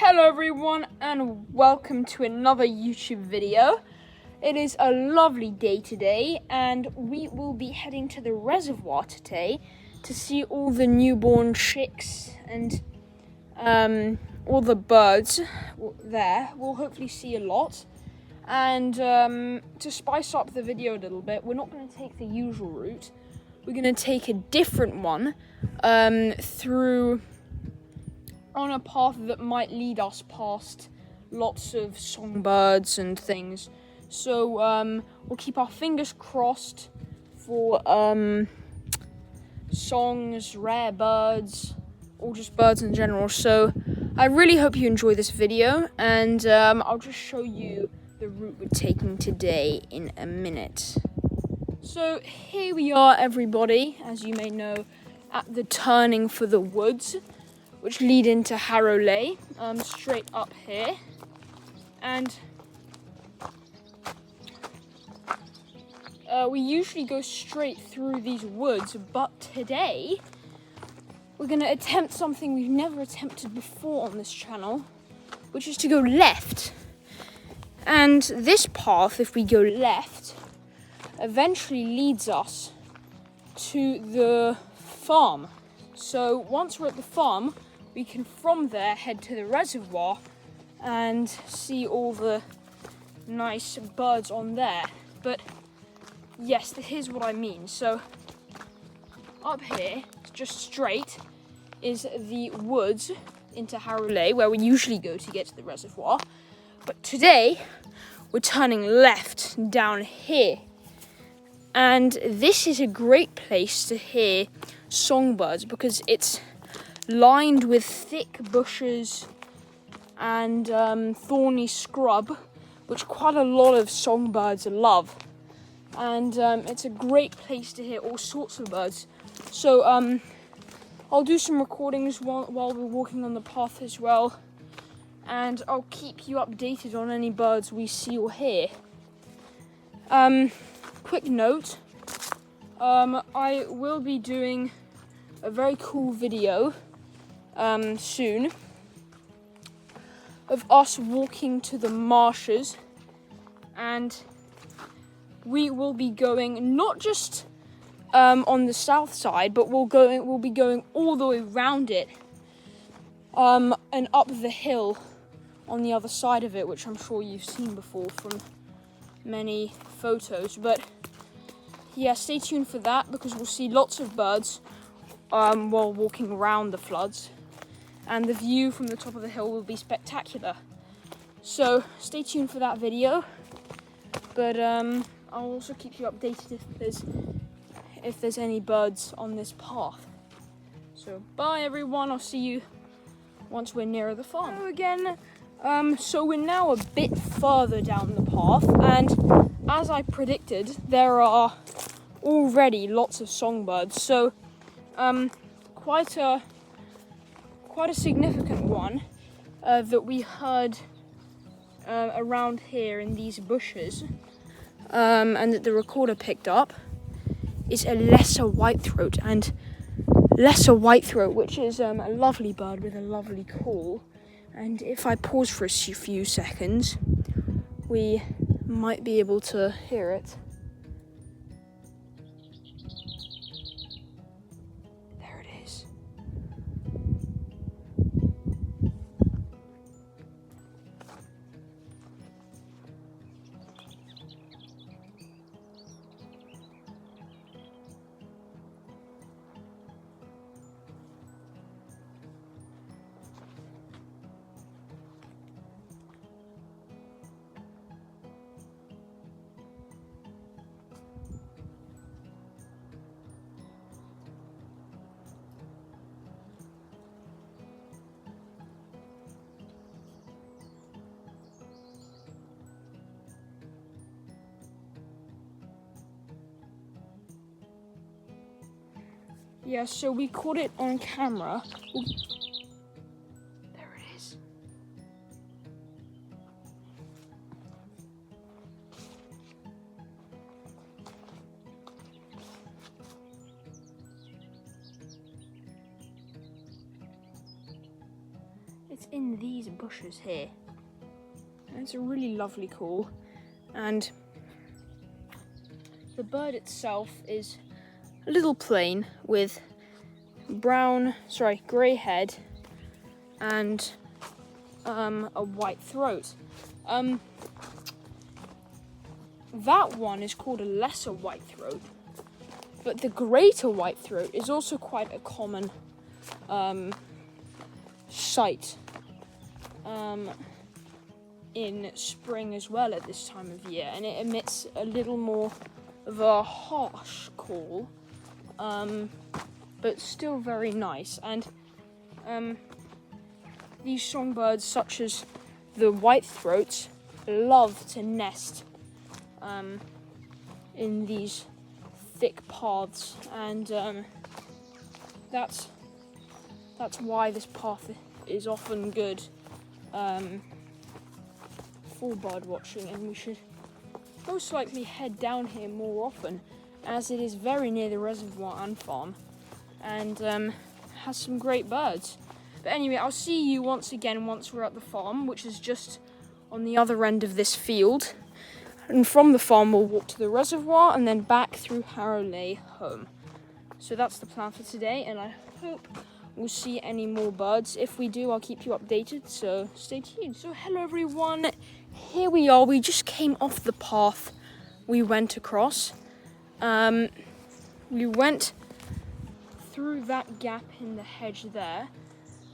Hello everyone and welcome to another YouTube video. It is a lovely day today and we will be heading to the reservoir today to see all the newborn chicks and all the birds there. We'll hopefully see a lot. And to spice up the video a little bit, we're not going to take the usual route. We're going to take a different one on a path that might lead us past lots of songbirds and things. So we'll keep our fingers crossed for songs, rare birds, or just birds in general. So I really hope you enjoy this video, and I'll just show you the route we're taking today in a minute. So here we are, everybody, as you may know, at the turning for the woods, which lead into Harrowley, straight up here. And we usually go straight through these woods, but today we're going to attempt something we've never attempted before on this channel, which is to go left. And this path, if we go left, eventually leads us to the farm. So once we're at the farm, we can from there head to the reservoir and see all the nice birds on there. But yes, here's what I mean. So up here, just straight, is the woods into Harrowley, where we usually go to get to the reservoir. But today, we're turning left down here. And this is a great place to hear songbirds because it's lined with thick bushes and thorny scrub, which quite a lot of songbirds love. And it's a great place to hear all sorts of birds. So I'll do some recordings while we're walking on the path as well, and I'll keep you updated on any birds we see or hear. Quick note, I will be doing a very cool video soon of us walking to the marshes, and we will be going not just on the south side, but we'll be going all the way around it and up the hill on the other side of it, which I'm sure you've seen before from many photos. But yeah, stay tuned for that because we'll see lots of birds while walking around the floods, and the view from the top of the hill will be spectacular. So stay tuned for that video, but I'll also keep you updated if there's any birds on this path. So bye everyone, I'll see you once we're nearer the farm. Hello again. So we're now a bit further down the path, and as I predicted, there are already lots of songbirds. So quite a significant one that we heard around here in these bushes, and that the recorder picked up, is a lesser whitethroat. And lesser whitethroat, which is a lovely bird with a lovely call. And if I pause for a few seconds, we might be able to hear it. There it is. Yeah, so we caught it on camera. Ooh. There it is. it's in these bushes here. And it's a really lovely call. And the bird itself is a little plain with grey head and a white throat. That one is called a lesser whitethroat, but the greater whitethroat is also quite a common sight in spring as well at this time of year, and it emits a little more of a harsh call, but still very nice. And these songbirds, such as the whitethroats, love to nest in these thick paths, and that's why this path is often good for bird watching, and we should most likely head down here more often, as it is very near the reservoir and farm, and has some great birds. But anyway, I'll see you once we're at the farm, which is just on the other end of this field. And from the farm, we'll walk to the reservoir and then back through Harrow Lane home. So that's the plan for today, and I hope we'll see any more birds. If we do, I'll keep you updated, so stay tuned. So hello everyone, here we are. We just came off the path we went across. We went through that gap in the hedge there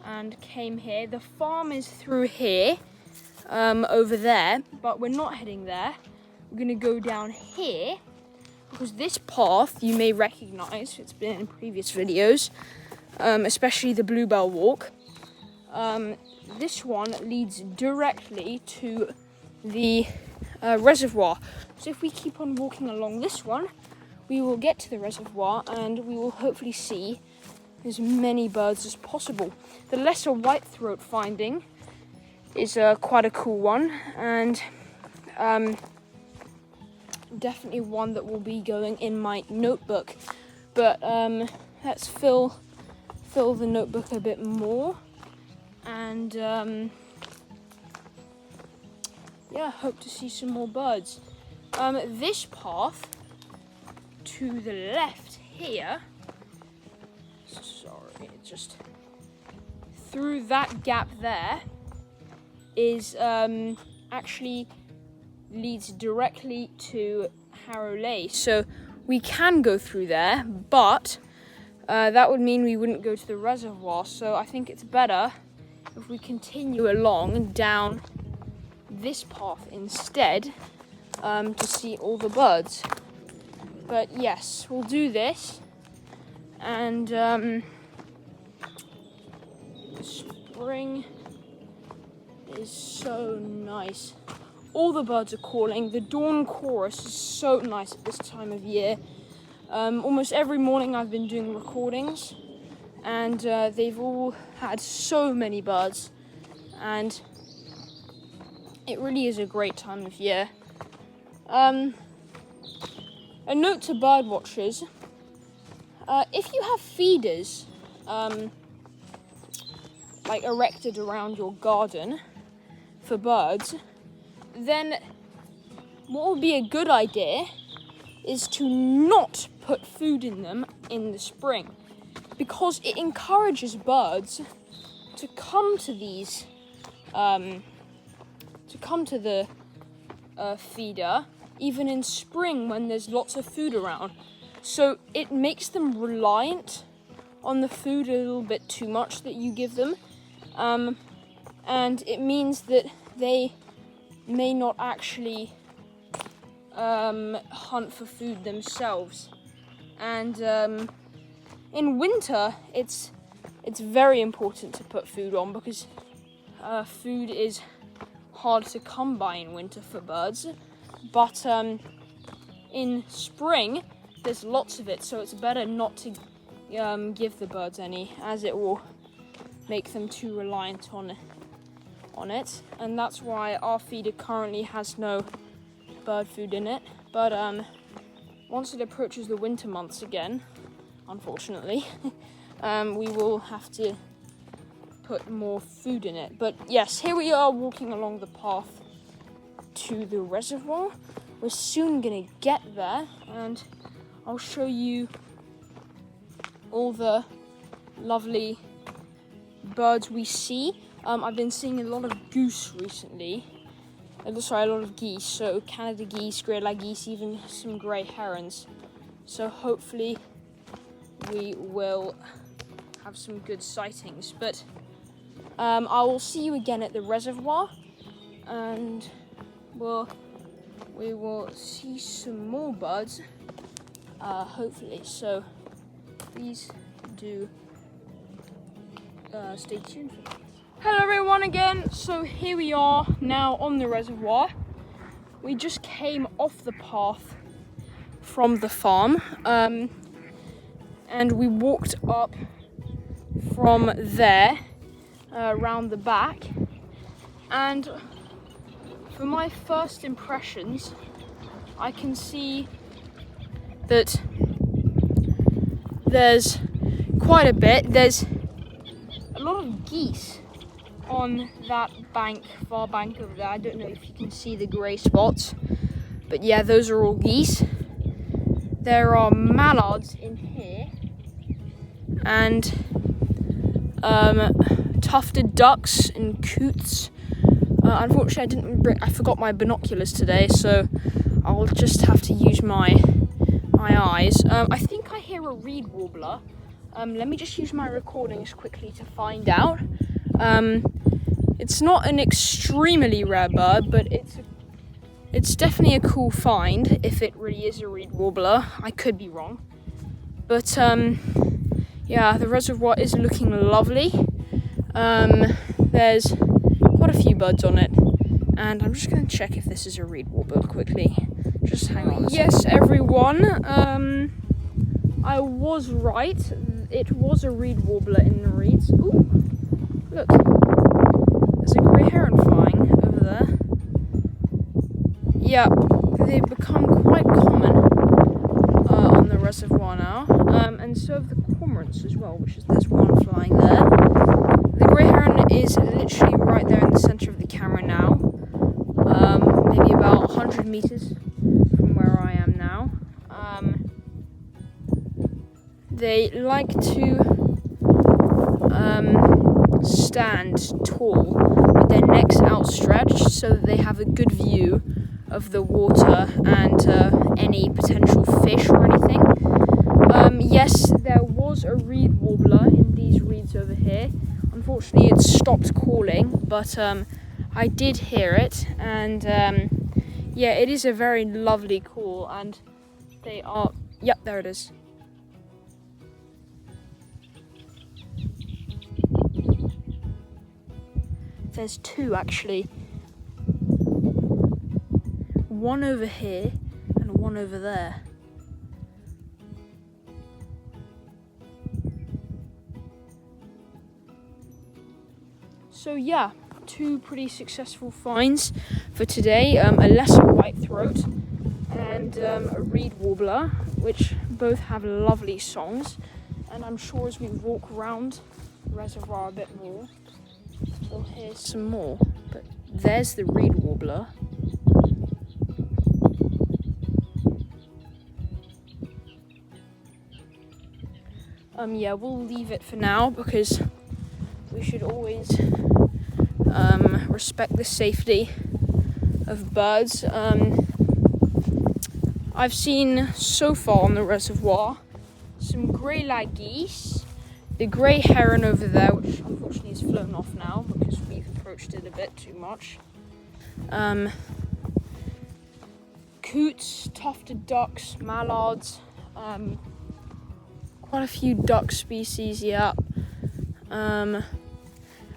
and came here. The farm is through here, over there, but we're not heading there. We're gonna go down here because this path you may recognize. It's been in previous videos, especially the Bluebell Walk. This one leads directly to the reservoir. So if we keep on walking along this one, we will get to the reservoir and we will hopefully see as many birds as possible. The lesser whitethroat finding is quite a cool one, and definitely one that will be going in my notebook. But let's fill the notebook a bit more, and yeah, hope to see some more birds. This path to the left here, just through that gap there, is actually leads directly to Harrow Lane. So we can go through there, but that would mean we wouldn't go to the reservoir. So I think it's better if we continue along down this path instead, to see all the birds. But yes, we'll do this, and spring is so nice. All the birds are calling. The dawn chorus is so nice at this time of year. Almost every morning I've been doing recordings, and they've all had so many birds, and it really is a great time of year. A note to bird watchers: if you have feeders like erected around your garden for birds, then what would be a good idea is to not put food in them in the spring, because it encourages birds to come to these, to the feeder, even in spring when there's lots of food around. So it makes them reliant on the food a little bit too much that you give them, and it means that they may not actually hunt for food themselves. And in winter, it's very important to put food on, because food is hard to come by in winter for birds. But in spring, there's lots of it, so it's better not to give the birds any, as it will make them too reliant on it. And that's why our feeder currently has no bird food in it. But once it approaches the winter months again, unfortunately, we will have to put more food in it. But yes, here we are walking along the path to the reservoir. We're soon gonna get there, and I'll show you all the lovely birds we see. I've been seeing a lot of goose recently. A lot of geese. So Canada geese, grey-lag geese, even some grey herons. So hopefully we will have some good sightings. But I will see you again at the reservoir, and we will see some more birds, hopefully. So please do stay tuned for that. Hello everyone again. So here we are now on the reservoir. We just came off the path from the farm, and we walked up from there around the back, and for my first impressions, I can see that there's quite a bit. There's a lot of geese on that bank, far bank over there. I don't know if you can see the grey spots, but yeah, those are all geese. There are mallards in here, and tufted ducks and coots. Unfortunately, I forgot my binoculars today, so I'll just have to use my eyes. I think I hear a Reed Warbler. Let me just use my recordings quickly to find out. It's not an extremely rare bird, but it's definitely a cool find if it really is a Reed Warbler. I could be wrong, but yeah, the reservoir is looking lovely. There's quite a few birds on it, and I'm just going to check if this is a Reed Warbler quickly. Just hang on. Yes, everyone, I was right. It was a Reed Warbler in the reeds. Ooh, look, there's a grey heron flying over there. Yeah, they've become quite common on the reservoir now, and so have the cormorants as well, there's one flying there. The grey heron is literally right there in the centre of the camera now, maybe about 100 metres from where I am now. They like to stand tall with their necks outstretched so that they have a good view of the water and any potential fish or anything. Yes, there was a Reed Warbler in these reeds over here. Unfortunately, it stopped calling, but I did hear it, and yeah, it is a very lovely call, and they are, yep, there it is. There's two actually. One over here and one over there. So yeah, two pretty successful finds for today. A Lesser Whitethroat and a Reed Warbler, which both have lovely songs. And I'm sure as we walk around the reservoir a bit more, we'll hear some more. But there's the Reed Warbler. Yeah, we'll leave it for now because we should always respect the safety of birds. I've seen so far on the reservoir some grey-lag geese, the grey heron over there, which unfortunately has flown off now because we've approached it a bit too much. Coots, tufted ducks, mallards, quite a few duck species, yeah.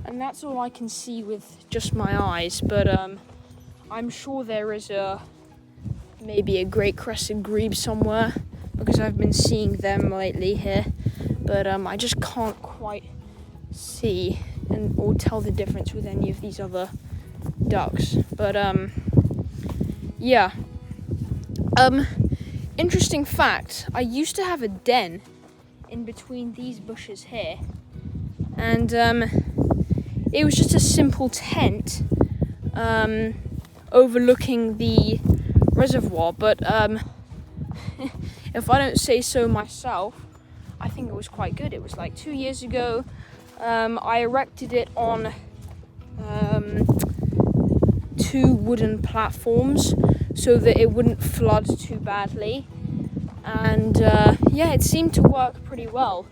And that's all I can see with just my eyes, but I'm sure there is maybe a great crested grebe somewhere because I've been seeing them lately here, but I just can't quite see or tell the difference with any of these other ducks. But yeah. Interesting fact, I used to have a den in between these bushes here, and it was just a simple tent overlooking the reservoir, but if I don't say so myself, I think it was quite good. It was like 2 years ago. I erected it on 2 wooden platforms so that it wouldn't flood too badly, and yeah, it seemed to work pretty well,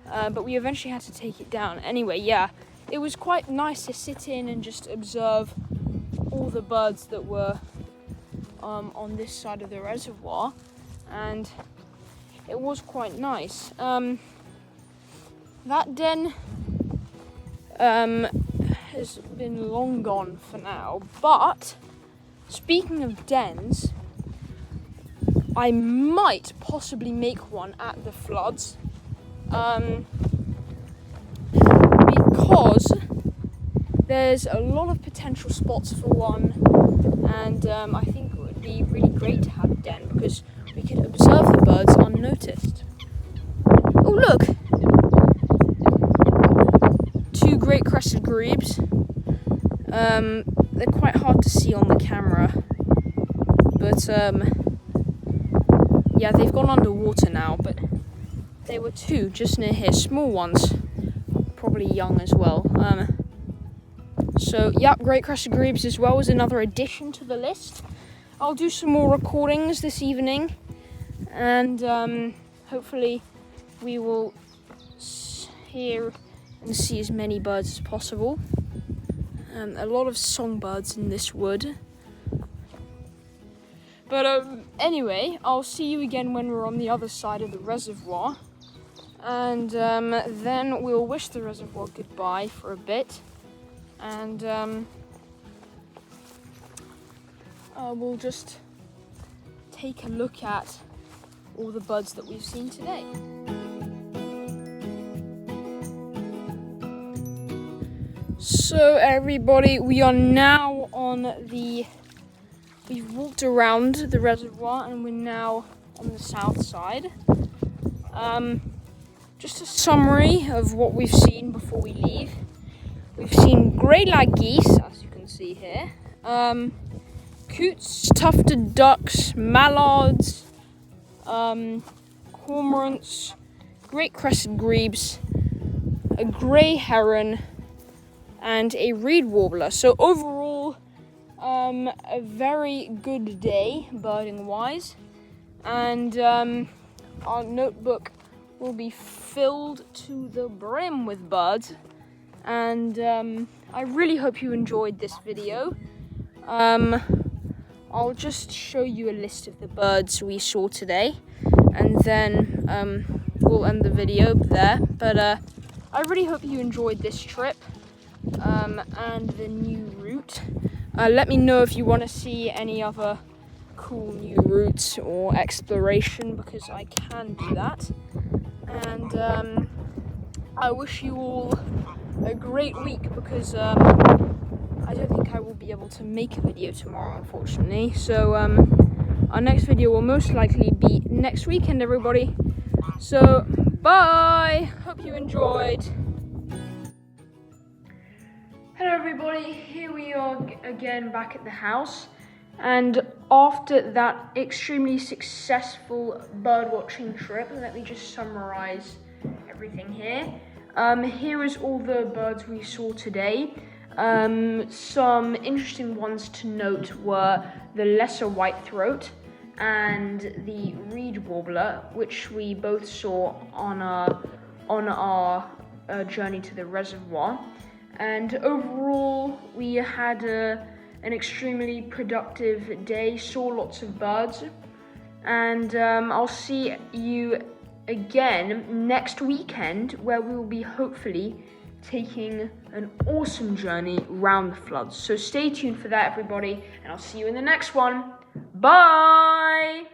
but we eventually had to take it down. Anyway, yeah, it was quite nice to sit in and just observe all the birds that were on this side of the reservoir, and it was quite nice. That den has been long gone for now, but speaking of dens, I might possibly make one at the floods, because there's a lot of potential spots for one, and I think it would be really great to have a den because we could observe the birds unnoticed. Oh, look! 2 great crested grebes. They're quite hard to see on the camera, but yeah, they've gone underwater now, but there were 2 just near here, small ones, probably young as well. So, yep, great crested grebes as well as another addition to the list. I'll do some more recordings this evening, and hopefully we will hear and see as many birds as possible. A lot of songbirds in this wood. But anyway, I'll see you again when we're on the other side of the reservoir, and then we'll wish the reservoir goodbye for a bit, and we'll just take a look at all the birds that we've seen today. So everybody, we are now we've walked around the reservoir and we're now on the south side. Just a summary of what we've seen before we leave. We've seen grey lag geese, as you can see here, coots, tufted ducks, mallards, cormorants, great crested grebes, a grey heron, and a Reed Warbler. So overall, a very good day birding wise, and our notebook will be filled to the brim with birds, and I really hope you enjoyed this video. I'll just show you a list of the birds we saw today, and then we'll end the video there, but I really hope you enjoyed this trip and the new route. Let me know if you want to see any other cool new routes or exploration, because I can do that. And I wish you all a great week, because I don't think I will be able to make a video tomorrow, unfortunately. So our next video will most likely be next weekend, everybody. So bye, hope you enjoyed. Hello everybody, here we are again back at the house, and after that extremely successful birdwatching trip, let me just summarize everything here. Here is all the birds we saw today. Some interesting ones to note were the Lesser Whitethroat and the Reed Warbler, which we both saw on our journey to the reservoir. And overall, we had an extremely productive day, saw lots of birds, and I'll see you again next weekend, where we will be hopefully taking an awesome journey round the floods. So stay tuned for that, everybody, and I'll see you in the next one. Bye!